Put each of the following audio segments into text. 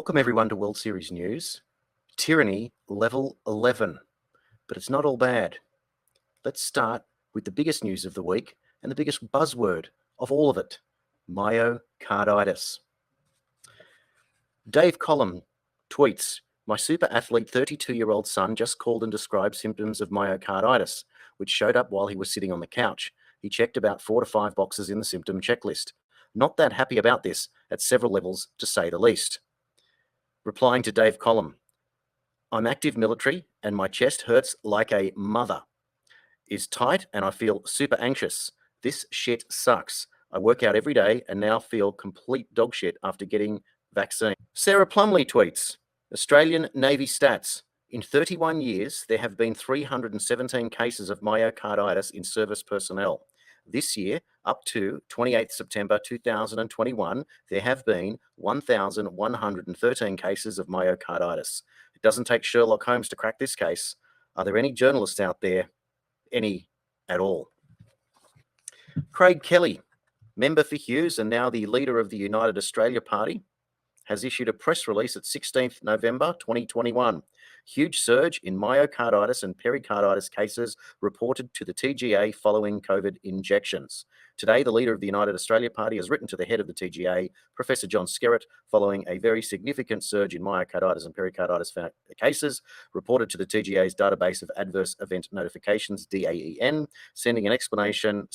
Welcome everyone to World Series News. Tyranny level 11, but it's not all bad. Let's start with the biggest news of the week and the biggest buzzword of all of it, myocarditis. Dave Collum tweets, "My super athlete 32-year-old son just called and described symptoms of myocarditis, which showed up while he was sitting on the couch. He checked about 4 to 5 boxes in the symptom checklist. Not that happy about this at several levels, to say the least." Replying to Dave Collum, "I'm active military and my chest hurts like a mother. Is tight and I feel super anxious. This shit sucks. I work out every day and now feel complete dog shit after getting vaccine." Sarah Plumley tweets, "Australian Navy stats. In 31 years, there have been 317 cases of myocarditis in service personnel. This year, up to 28 September 2021, there have been 1,113 cases of myocarditis. It doesn't take Sherlock Holmes to crack this case. Are there any journalists out there? Any at all?" Craig Kelly, member for Hughes and now the leader of the United Australia Party, has issued a press release at 16th November 2021. Huge surge in myocarditis and pericarditis cases reported to the TGA following COVID injections. Today, the leader of the United Australia Party has written to the head of the TGA, Professor John Skerritt, following a very significant surge in myocarditis and pericarditis cases reported to the TGA's database of adverse event notifications, DAEN, seeking an explanation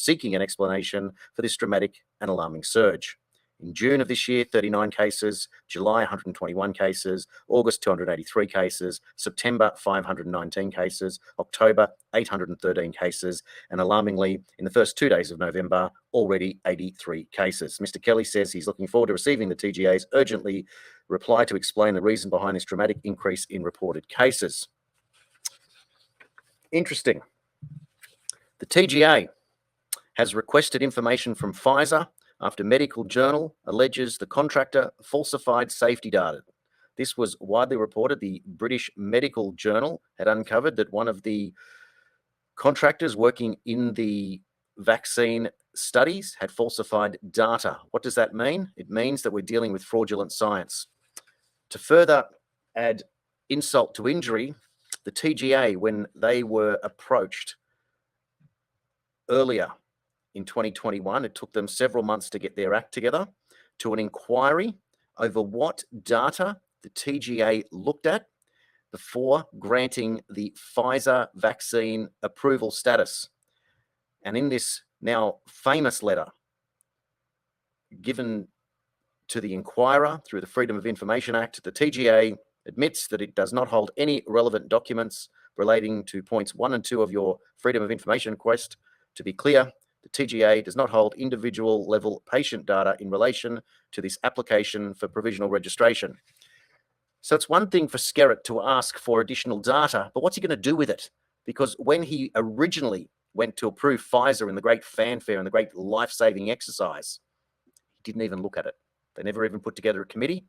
for this dramatic and alarming surge. In June of this year, 39 cases, July, 121 cases, August, 283 cases, September, 519 cases, October, 813 cases, and alarmingly, in the first 2 days of November, already 83 cases. Mr. Kelly says he's looking forward to receiving the TGA's urgently reply to explain the reason behind this dramatic increase in reported cases. Interesting. The TGA has requested information from Pfizer after medical journal alleges the contractor falsified safety data. This was widely reported. The British Medical Journal had uncovered that one of the contractors working in the vaccine studies had falsified data. What does that mean? It means that we're dealing with fraudulent science. To further add insult to injury, the TGA, when they were approached earlier in 2021, it took them several months to get their act together, to an inquiry over what data the TGA looked at before granting the Pfizer vaccine approval status. And in this now famous letter given to the inquirer through the Freedom of Information Act, the TGA admits that it does not hold any relevant documents relating to points 1 and 2 of your Freedom of Information request. To be clear, the TGA does not hold individual level patient data in relation to this application for provisional registration. So it's one thing for Skerritt to ask for additional data, but what's he going to do with it? Because when he originally went to approve Pfizer in the great fanfare and the great life-saving exercise, he didn't even look at it. They never even put together a committee,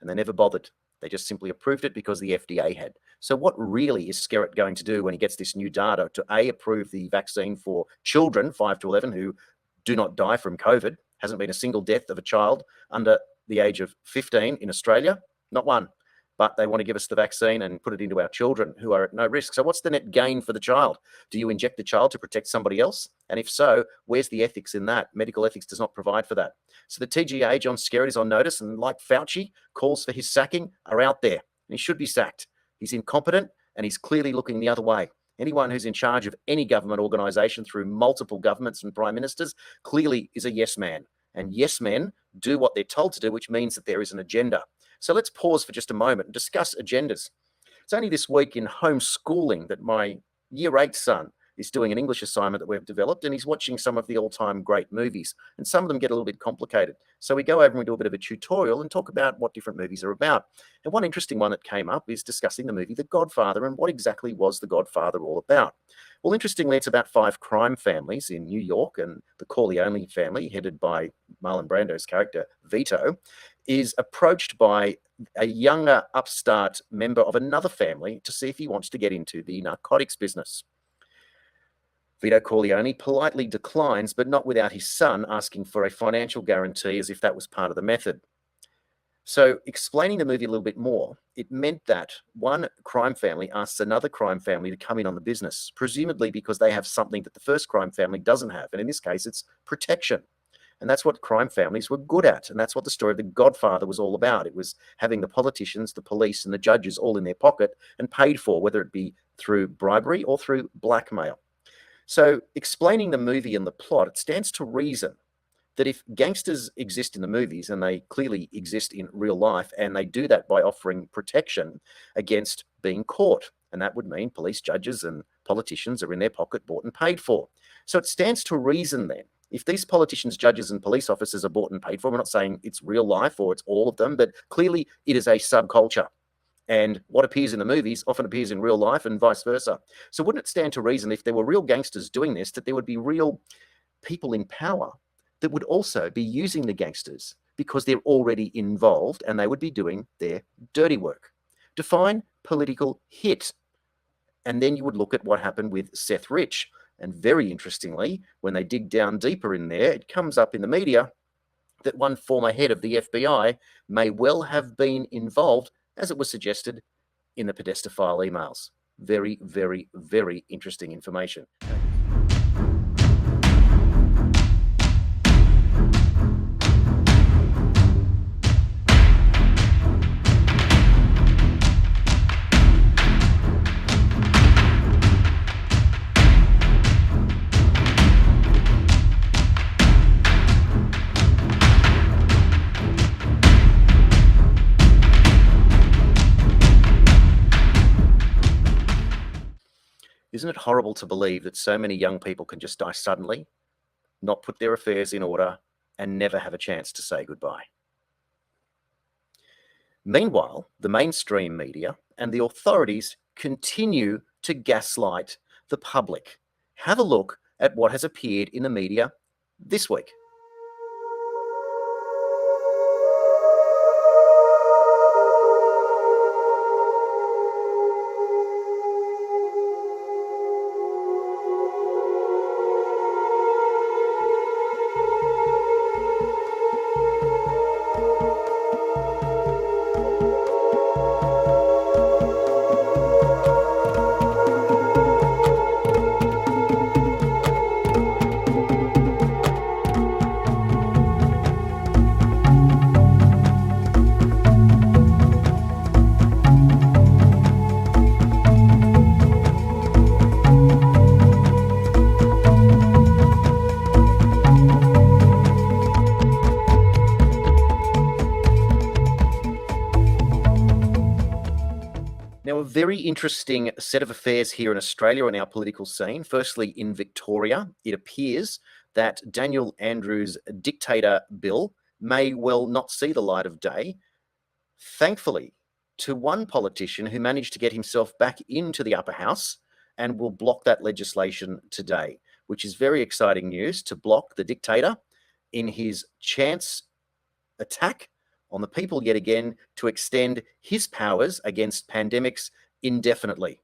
and they never bothered. They just simply approved it because the FDA had. So what really is Skerritt going to do when he gets this new data to A, approve the vaccine for children 5 to 11 who do not die from COVID? Hasn't been a single death of a child under the age of 15 in Australia, not one. But they want to give us the vaccine and put it into our children who are at no risk. So what's the net gain for the child? Do you inject the child to protect somebody else? And if so, where's the ethics in that? Medical ethics does not provide for that. So the TGA, John Skerritt, is on notice, and like Fauci, calls for his sacking are out there. And he should be sacked. He's incompetent and he's clearly looking the other way. Anyone who's in charge of any government organisation through multiple governments and prime ministers clearly is a yes man. And yes men do what they're told to do, which means that there is an agenda. So let's pause for just a moment and discuss agendas. It's only this week in homeschooling that my year 8 son is doing an English assignment that we've developed, and he's watching some of the all-time great movies, and some of them get a little bit complicated. So we go over and we do a bit of a tutorial and talk about what different movies are about. And one interesting one that came up is discussing the movie The Godfather and what exactly was The Godfather all about. Well, interestingly, it's about 5 crime families in New York, and the Corleone family, headed by Marlon Brando's character, Vito, is approached by a younger upstart member of another family to see if he wants to get into the narcotics business. Vito Corleone politely declines, but not without his son asking for a financial guarantee as if that was part of the method. So, explaining the movie a little bit more, it meant that one crime family asks another crime family to come in on the business, presumably because they have something that the first crime family doesn't have. And in this case, it's protection. And that's what crime families were good at. And that's what the story of The Godfather was all about. It was having the politicians, the police, and the judges all in their pocket and paid for, whether it be through bribery or through blackmail. So, explaining the movie and the plot, it stands to reason that if gangsters exist in the movies, and they clearly exist in real life, and they do that by offering protection against being caught, and that would mean police, judges, and politicians are in their pocket, bought and paid for. So it stands to reason then, if these politicians, judges, and police officers are bought and paid for, we're not saying it's real life or it's all of them, but clearly it is a subculture. And what appears in the movies often appears in real life and vice versa. So wouldn't it stand to reason if there were real gangsters doing this, that there would be real people in power that would also be using the gangsters because they're already involved and they would be doing their dirty work? Define political hit. And then you would look at what happened with Seth Rich. And very interestingly, when they dig down deeper in there, it comes up in the media that one former head of the FBI may well have been involved, as it was suggested in the Podesta file emails. Very, very, very interesting information. Isn't it horrible to believe that so many young people can just die suddenly, not put their affairs in order, and never have a chance to say goodbye? Meanwhile, the mainstream media and the authorities continue to gaslight the public. Have a look at what has appeared in the media this week. Now, a very interesting set of affairs here in Australia on our political scene. Firstly, in Victoria, it appears that Daniel Andrews' dictator bill may well not see the light of day, thankfully, to one politician who managed to get himself back into the upper house and will block that legislation today, which is very exciting news, to block the dictator in his chance attack on the people yet again to extend his powers against pandemics indefinitely.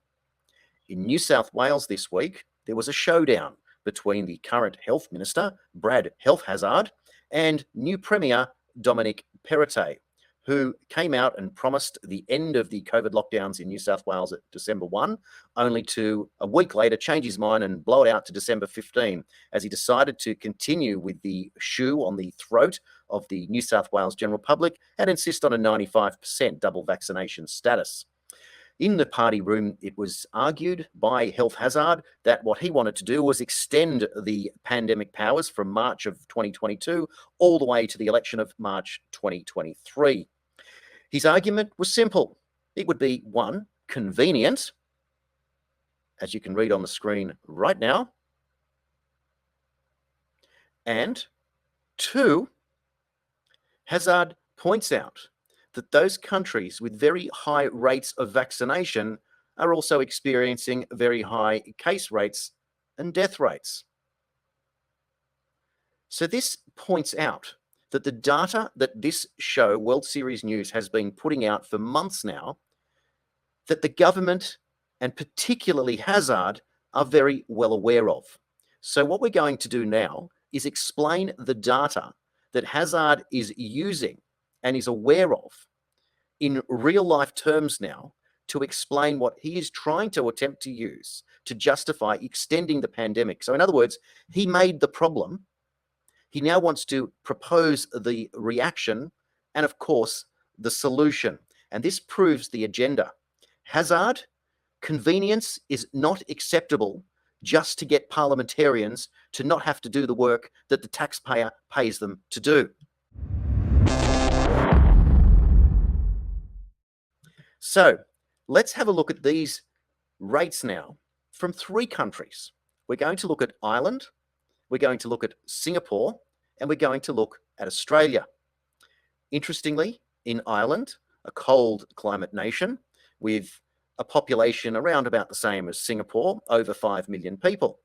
In New South Wales this week, there was a showdown between the current Health Minister, Brad Health Hazard, and new Premier, Dominic Perrottet, who came out and promised the end of the COVID lockdowns in New South Wales at December 1, only to a week later change his mind and blow it out to December 15, as he decided to continue with the shoe on the throat of the New South Wales general public and insist on a 95% double vaccination status. In the party room, it was argued by Health Hazard that what he wanted to do was extend the pandemic powers from March of 2022 all the way to the election of March 2023. His argument was simple. It would be, one, convenient, as you can read on the screen right now, and two, Hazard points out that those countries with very high rates of vaccination are also experiencing very high case rates and death rates. So this points out that the data that this show, World Series News, has been putting out for months now, that the government and particularly Hazard are very well aware of. So what we're going to do now is explain the data that Hazard is using and is aware of in real life terms now to explain what he is trying to attempt to use to justify extending the pandemic. So in other words, he made the problem. He now wants to propose the reaction and, of course, the solution. And this proves the agenda. Hazard, convenience is not acceptable just to get parliamentarians to not have to do the work that the taxpayer pays them to do. So let's have a look at these rates now from 3 countries. We're going to look at Ireland, we're going to look at Singapore, and we're going to look at Australia. Interestingly, in Ireland, a cold climate nation with a population around about the same as Singapore, over 5 million people,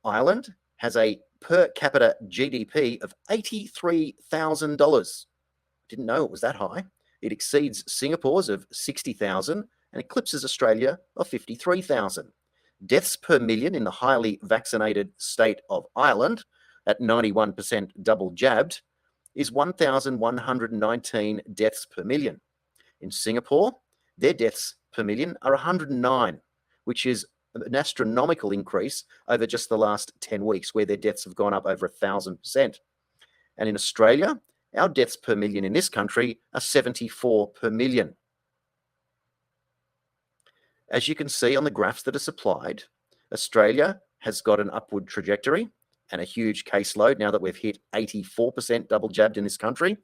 Ireland has a per capita GDP of $83,000. Didn't know it was that high. It exceeds Singapore's of 60,000 and eclipses Australia of 53,000. Deaths per million in the highly vaccinated state of Ireland, at 91% double jabbed, is 1,119 deaths per million. In Singapore, their deaths per million are 109, which is an astronomical increase over just the last 10 weeks, where their deaths have gone up over 1,000%. And in Australia, our deaths per million in this country are 74 per million. As you can see on the graphs that are supplied, Australia has got an upward trajectory and a huge caseload now that we've hit 84% double jabbed in this country.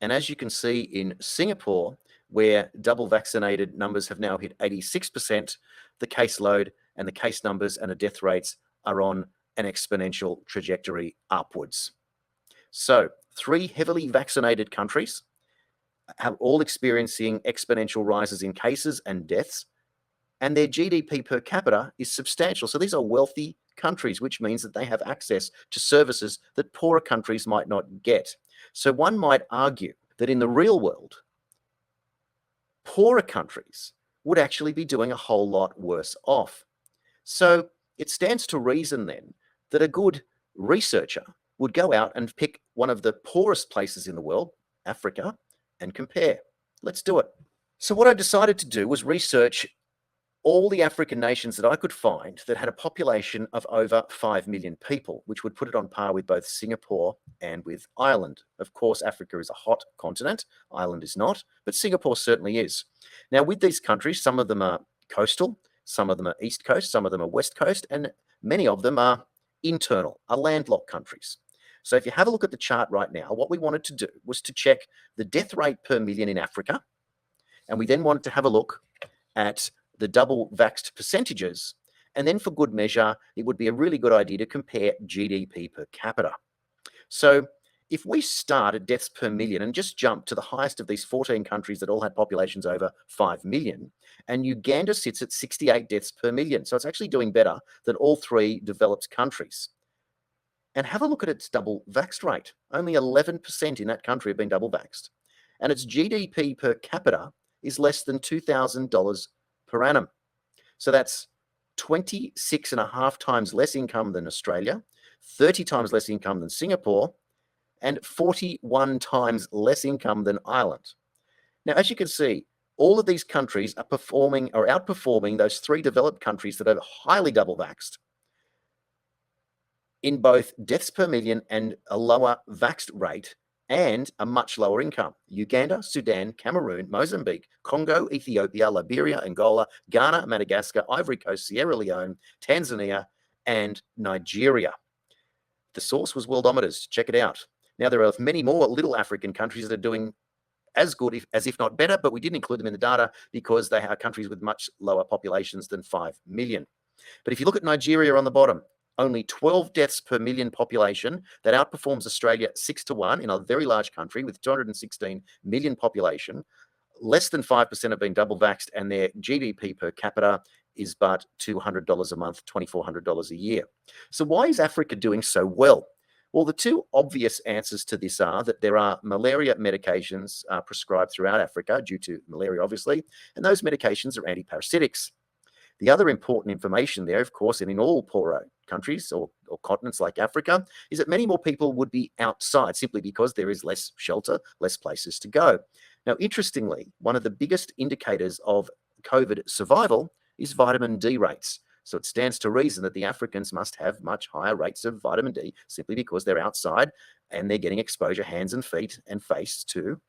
And as you can see in Singapore, where double vaccinated numbers have now hit 86%, the caseload and the case numbers and the death rates are on an exponential trajectory upwards. So 3 heavily vaccinated countries have all experiencing exponential rises in cases and deaths, and their GDP per capita is substantial. So these are wealthy countries, which means that they have access to services that poorer countries might not get. So one might argue that in the real world, poorer countries would actually be doing a whole lot worse off. So it stands to reason then that a good researcher would go out and pick one of the poorest places in the world, Africa, and compare. Let's do it. So what I decided to do was research all the African nations that I could find that had a population of over 5 million people, which would put it on par with both Singapore and with Ireland. Of course, Africa is a hot continent. Ireland is not, but Singapore certainly is. Now, with these countries, some of them are coastal, some of them are east coast, some of them are west coast, and many of them are internal, are landlocked countries. So if you have a look at the chart right now, what we wanted to do was to check the death rate per million in Africa, and we then wanted to have a look at the double vaxxed percentages, and then for good measure, it would be a really good idea to compare GDP per capita. So if we start at deaths per million and just jump to the highest of these 14 countries that all had populations over 5 million, and Uganda sits at 68 deaths per million. So it's actually doing better than all 3 developed countries. And have a look at its double vaxxed rate. Only 11% in that country have been double vaxxed. And its GDP per capita is less than $2,000 per annum. So that's 26.5 times less income than Australia, 30 times less income than Singapore, and 41 times less income than Ireland. Now, as you can see, all of these countries are performing or outperforming those 3 developed countries that are highly double vaxxed in both deaths per million and a lower vaxxed rate and a much lower income. Uganda, Sudan, Cameroon, Mozambique, Congo, Ethiopia, Liberia, Angola, Ghana, Madagascar, Ivory Coast, Sierra Leone, Tanzania, and Nigeria. The source was Worldometers. Check it out. Now, there are many more little African countries that are doing as good as if not better, but we didn't include them in the data because they are countries with much lower populations than 5 million. But if you look at Nigeria on the bottom, only 12 deaths per million population, that outperforms Australia 6-1 in a very large country with 216 million population. Less than 5% have been double vaxxed, and their GDP per capita is but $200 a month, $2,400 a year. So why is Africa doing so well? Well, the 2 obvious answers to this are that there are malaria medications prescribed throughout Africa due to malaria, obviously, and those medications are antiparasitics. The other important information there, of course, and in all poorer countries or continents like Africa, is that many more people would be outside simply because there is less shelter, less places to go. Now, interestingly, one of the biggest indicators of COVID survival is vitamin D rates. So it stands to reason that the Africans must have much higher rates of vitamin D simply because they're outside and they're getting exposure, hands and feet and face, to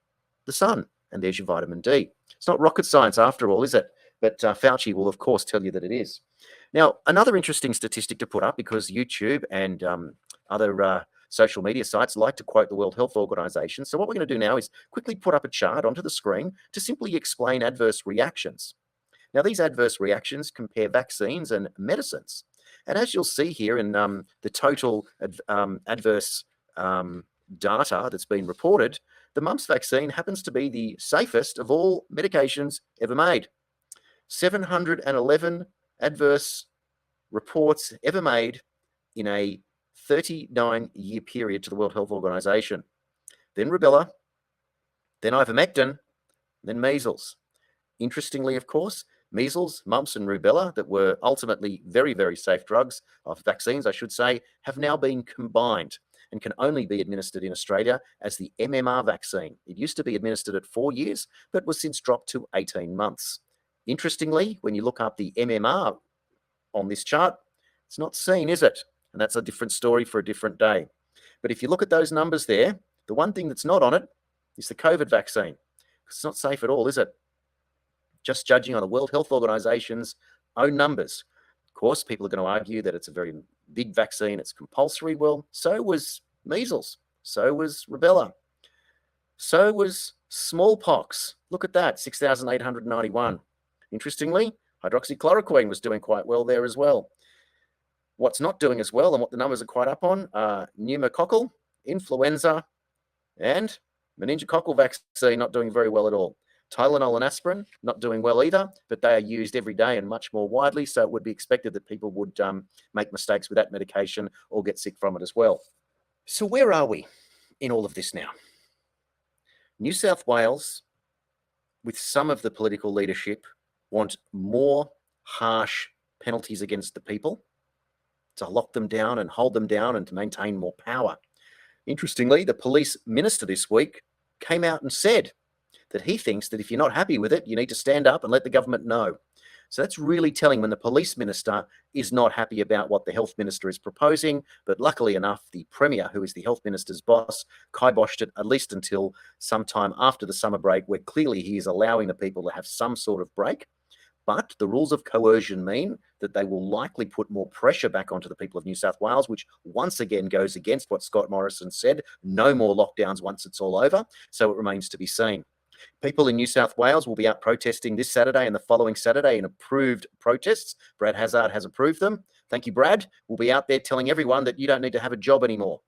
the sun. And there's your vitamin D. It's not rocket science after all, is it? But Fauci will, of course, tell you that it is. Now, another interesting statistic to put up, because YouTube and other social media sites like to quote the World Health Organization. So what we're going to do now is quickly put up a chart onto the screen to simply explain adverse reactions. Now, these adverse reactions compare vaccines and medicines. And as you'll see here in the total adverse data that's been reported, the mumps vaccine happens to be the safest of all medications ever made. 711 adverse reports ever made in a 39-year period to the World Health Organization. Then rubella, then ivermectin, then measles. Interestingly, of course, measles, mumps, and rubella, that were ultimately very, very safe drugs, of vaccines, I should say, have now been combined and can only be administered in Australia as the MMR vaccine. It used to be administered at 4 years, but was since dropped to 18 months. Interestingly, when you look up the MMR on this chart, it's not seen, is it? And that's a different story for a different day. But if you look at those numbers there, the one thing that's not on it is the COVID vaccine. It's not safe at all, is it? Just judging on the World Health Organization's own numbers. Of course, people are going to argue that it's a very big vaccine, it's compulsory. Well, so was measles, so was rubella, so was smallpox. Look at that, 6,891. Interestingly, hydroxychloroquine was doing quite well there as well. What's not doing as well, and what the numbers are quite up on, are pneumococcal, influenza, and meningococcal vaccine not doing very well at all. Tylenol and aspirin not doing well either, but they are used every day and much more widely, so it would be expected that people would make mistakes with that medication or get sick from it as well. So where are we in all of this now? New South Wales, with some of the political leadership, want more harsh penalties against the people to lock them down and hold them down and to maintain more power. Interestingly, the police minister this week came out and said that he thinks that if you're not happy with it, you need to stand up and let the government know. So that's really telling when the police minister is not happy about what the health minister is proposing. But luckily enough, the premier, who is the health minister's boss, kiboshed it at least until sometime after the summer break, where clearly he is allowing the people to have some sort of break. But the rules of coercion mean that they will likely put more pressure back onto the people of New South Wales, which once again goes against what Scott Morrison said, no more lockdowns once it's all over. So it remains to be seen. People in New South Wales will be out protesting this Saturday and the following Saturday in approved protests. Brad Hazzard has approved them. Thank you, Brad. We'll be out there telling everyone that you don't need to have a job anymore.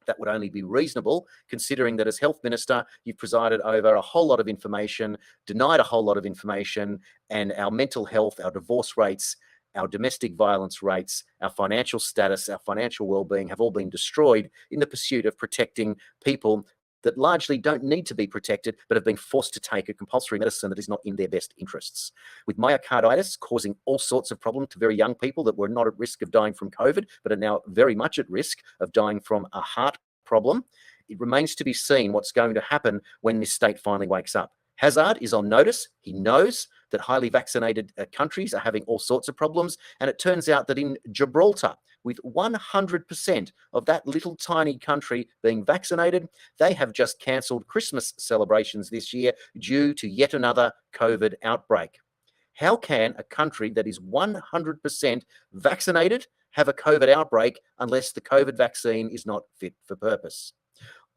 That would only be reasonable, considering that as health minister, you've presided over a whole lot of information, denied a whole lot of information, and our mental health, our divorce rates, our domestic violence rates, our financial status, our financial well-being have all been destroyed in the pursuit of protecting people that largely don't need to be protected, but have been forced to take a compulsory medicine that is not in their best interests. With myocarditis causing all sorts of problems to very young people that were not at risk of dying from COVID, but are now very much at risk of dying from a heart problem, it remains to be seen what's going to happen when this state finally wakes up. Hazzard is on notice. He knows that highly vaccinated countries are having all sorts of problems. And it turns out that in Gibraltar, with 100% of that little tiny country being vaccinated, they have just cancelled Christmas celebrations this year due to yet another COVID outbreak. How can a country that is 100% vaccinated have a COVID outbreak unless the COVID vaccine is not fit for purpose?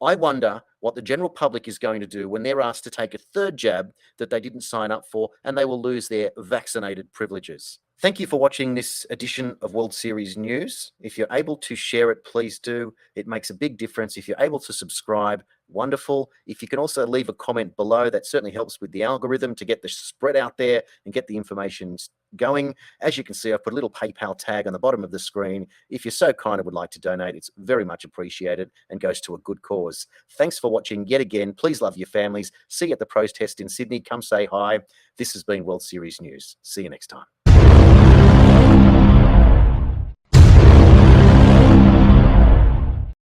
I wonder what the general public is going to do when they're asked to take a third jab that they didn't sign up for, and they will lose their vaccinated privileges. Thank you for watching this edition of World Series News. If you're able to share it, please do. It makes a big difference. If you're able to subscribe, wonderful. If you can also leave a comment below, that certainly helps with the algorithm to get the spread out there and get the information going. As you can see, I've put a little PayPal tag on the bottom of the screen. If you're so kind and would like to donate, it's very much appreciated and goes to a good cause. Thanks for watching yet again. Please love your families. See you at the protest in Sydney. Come say hi. This has been World Series News. See you next time.